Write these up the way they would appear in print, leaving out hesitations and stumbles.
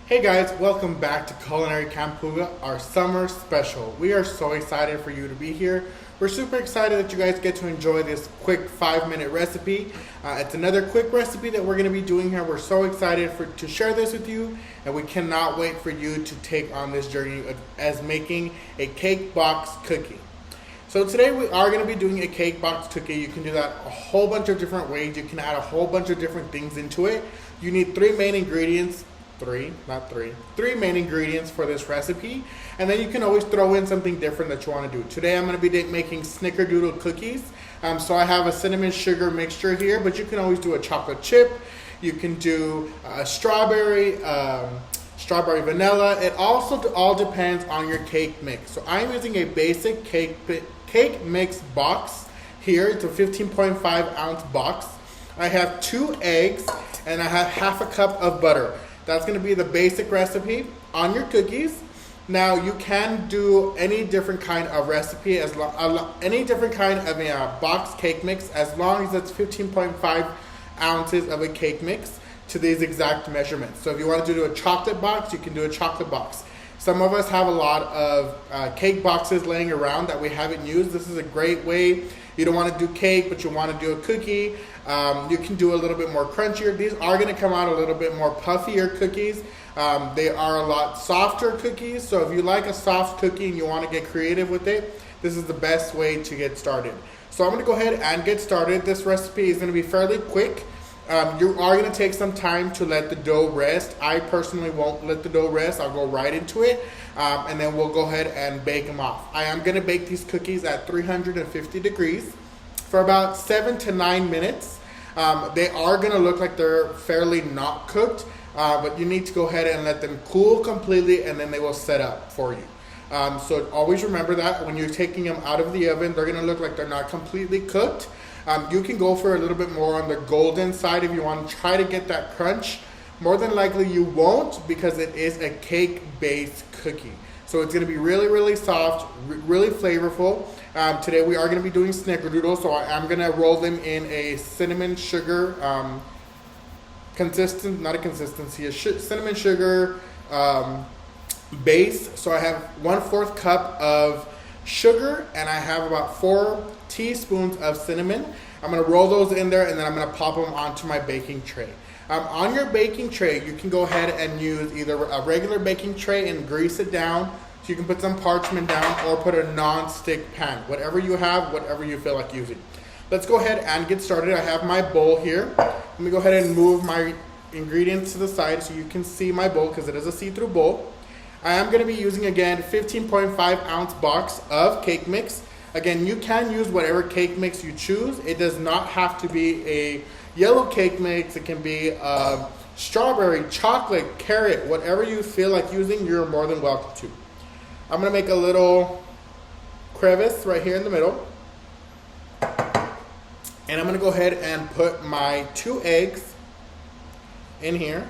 Hey guys, welcome back to Culinary Campuga, our summer special. We are so excited for you to be here. We're super excited that you guys get to enjoy this quick 5-minute recipe. It's another quick recipe that we're going to be doing here. We're so excited to share this with you, and we cannot wait for you to take on this journey as making a cake box cookie. So today we are going to be doing a cake box cookie. You can do that a whole bunch of different ways. You can add a whole bunch of different things into it. You need three main ingredients for this recipe, and then you can always throw in something different that you want to do. Today I'm going to be making Snicker Doodle cookies. So I have a cinnamon sugar mixture here, but you can always do a chocolate chip. You can do a strawberry vanilla. It also all depends on your cake mix. So I'm using a basic cake mix box here. It's a 15.5 ounce box. I have 2 eggs and I have half a cup of butter. That's going to be the basic recipe on your cookies. Now you can do any different kind of recipe, any different kind of a box cake mix, as long as it's 15.5 ounces of a cake mix to these exact measurements. So if you want to do a chocolate box, you can do a chocolate box. Some of us have a lot of cake boxes laying around that we haven't used. This is a great way. You don't want to do cake, but you want to do a cookie. You can do a little bit more crunchier. These are going to come out a little bit more puffier cookies. They are a lot softer cookies. So if you like a soft cookie and you want to get creative with it, this is the best way to get started. So I'm going to go ahead and get started. This recipe is going to be fairly quick. You are going to take some time to let the dough rest. I personally won't let the dough rest. I'll go right into it, and then we'll go ahead and bake them off. I am going to bake these cookies at 350 degrees for about 7 to 9 minutes. They are going to look like they're fairly not cooked, but you need to go ahead and let them cool completely, and then they will set up for you. So always remember that when you're taking them out of the oven, they're going to look like they're not completely cooked. You can go for a little bit more on the golden side if you want to try to get that crunch. More than likely you won't, because it is a cake-based cookie. So it's going to be really, really soft, really flavorful. Today we are going to be doing snickerdoodles, so I'm going to roll them in a cinnamon sugar cinnamon sugar base. So I have 1/4 cup of sugar, and I have about 4 teaspoons of cinnamon. I'm going to roll those in there, and then I'm going to pop them onto my baking tray. On your baking tray, you can go ahead and use either a regular baking tray and grease it down. So you can put some parchment down, or put a non-stick pan. Whatever you have, whatever you feel like using. Let's go ahead and get started. I have my bowl here. Let me go ahead and move my ingredients to the side so you can see my bowl, because it is a see-through bowl. I am going to be using, again, 15.5 ounce box of cake mix. Again, you can use whatever cake mix you choose. It does not have to be a yellow cake mix. It can be strawberry, chocolate, carrot, whatever you feel like using, you're more than welcome to. I'm going to make a little crevice right here in the middle. And I'm going to go ahead and put my 2 eggs in here.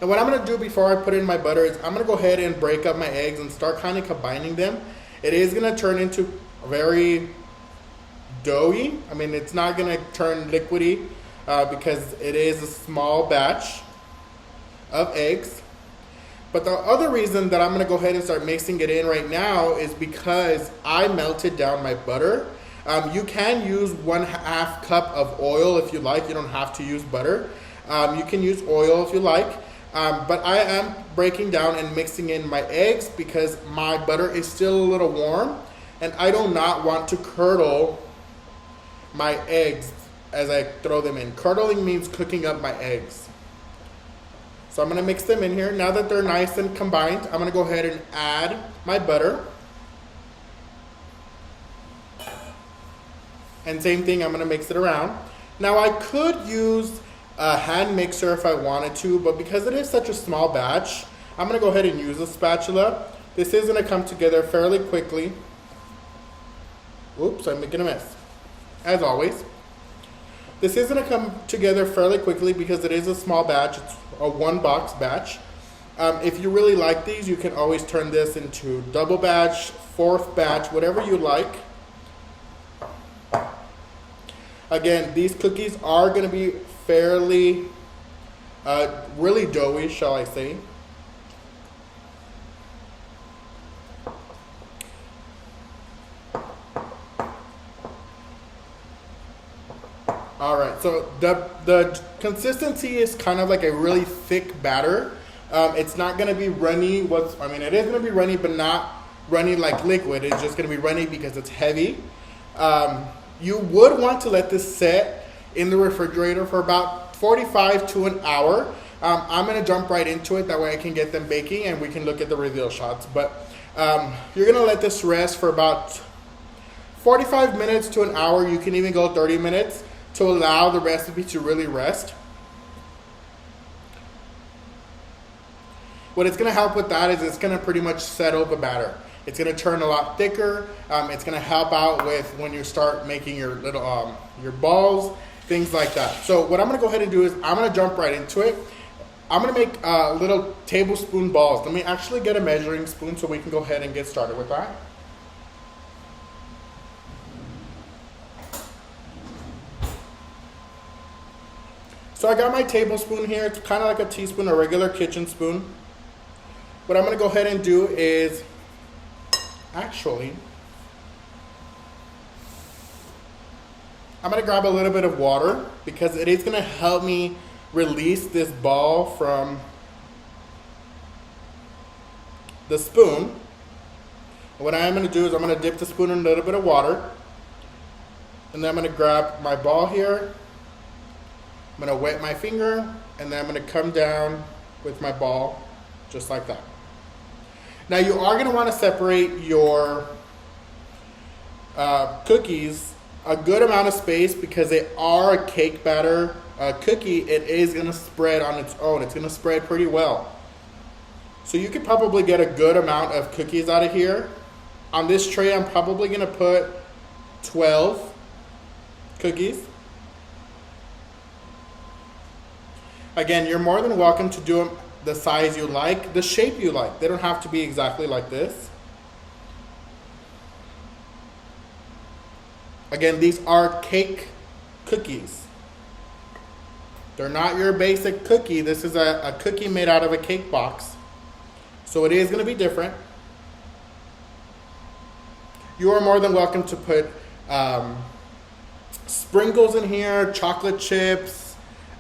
And what I'm going to do before I put in my butter is I'm going to go ahead and break up my eggs and start kind of combining them. It is going to turn into very doughy. I mean, it's not going to turn liquidy because it is a small batch of eggs. But the other reason that I'm going to go ahead and start mixing it in right now is because I melted down my butter. You can use 1/2 cup of oil if you like. You don't have to use butter. You can use oil if you like. But I am breaking down and mixing in my eggs because my butter is still a little warm, and I do not want to curdle my eggs as I throw them in. Curdling means cooking up my eggs. So I'm going to mix them in here. Now that they're nice and combined, I'm going to go ahead and add my butter. And same thing, I'm going to mix it around. Now I could use a hand mixer if I wanted to, but because it is such a small batch, I'm going to go ahead and use a spatula. This is going to come together fairly quickly. Oops, I'm making a mess, as always. This is going to come together fairly quickly because it is a small batch. It's a 1-box batch. If you really like these, you can always turn this into double batch, 4th batch, whatever you like. Again, these cookies are going to be fairly really doughy, shall I say. All right, so the consistency is kind of like a really thick batter. It's not gonna be runny. It is gonna be runny, but not runny like liquid. It's just gonna be runny because it's heavy. You would want to let this set in the refrigerator for about 45 to an hour. I'm gonna jump right into it. That way I can get them baking and we can look at the reveal shots. But you're gonna let this rest for about 45 minutes to an hour. You can even go 30 minutes to allow the recipe to really rest. What it's gonna help with that is it's gonna pretty much settle the batter. It's gonna turn a lot thicker. It's gonna help out with when you start making your little your balls, things like that. So what I'm gonna go ahead and do is I'm gonna jump right into it. I'm gonna make little tablespoon balls. Let me actually get a measuring spoon so we can go ahead and get started with that. So I got my tablespoon here. It's kind of like a teaspoon, a regular kitchen spoon. What I'm gonna go ahead and do is, actually, I'm gonna grab a little bit of water because it is gonna help me release this ball from the spoon. What I am gonna do is I'm gonna dip the spoon in a little bit of water, and then I'm gonna grab my ball here. I'm gonna wet my finger, and then I'm gonna come down with my ball, just like that. Now you are gonna wanna separate your cookies a good amount of space because they are a cake batter cookie. It is gonna spread on its own. It's gonna spread pretty well. So you could probably get a good amount of cookies out of here. On this tray, I'm probably gonna put 12 cookies. Again, you're more than welcome to do them the size you like, the shape you like. They don't have to be exactly like this. Again, these are cake cookies. They're not your basic cookie. This is a cookie made out of a cake box. So it is gonna be different. You are more than welcome to put sprinkles in here, chocolate chips,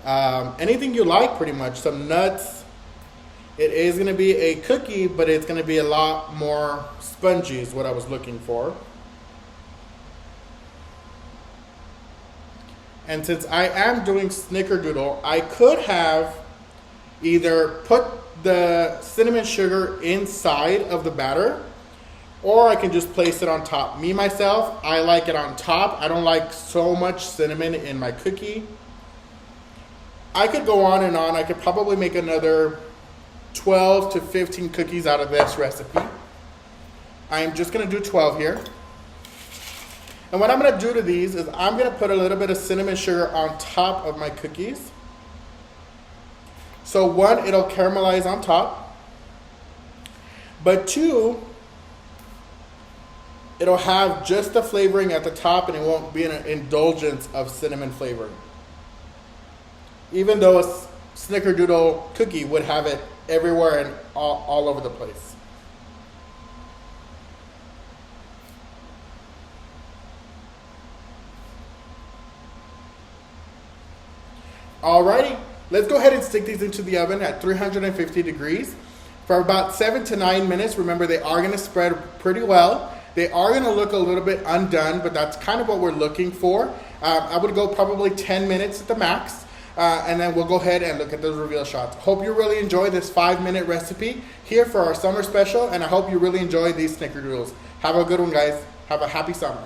anything you like pretty much, some nuts. It is gonna be a cookie, but it's gonna be a lot more spongy is what I was looking for. And since I am doing Snickerdoodle, I could have either put the cinnamon sugar inside of the batter, or I can just place it on top. Me, myself, I like it on top. I don't like so much cinnamon in my cookie. I could go on and on. I could probably make another 12 to 15 cookies out of this recipe. I am just gonna do 12 here. And what I'm gonna do to these is I'm gonna put a little bit of cinnamon sugar on top of my cookies. So one, it'll caramelize on top. But two, it'll have just the flavoring at the top and it won't be an indulgence of cinnamon flavoring. Even though a Snickerdoodle cookie would have it everywhere and all over the place. Alrighty, let's go ahead and stick these into the oven at 350 degrees for about 7 to 9 minutes. Remember, they are gonna spread pretty well. They are gonna look a little bit undone, but that's kind of what we're looking for. I would go probably 10 minutes at the max. And then we'll go ahead and look at those reveal shots. Hope you really enjoy this 5-minute recipe here for our summer special, and I hope you really enjoy these Snickerdoodles. Have a good one, guys. Have a happy summer.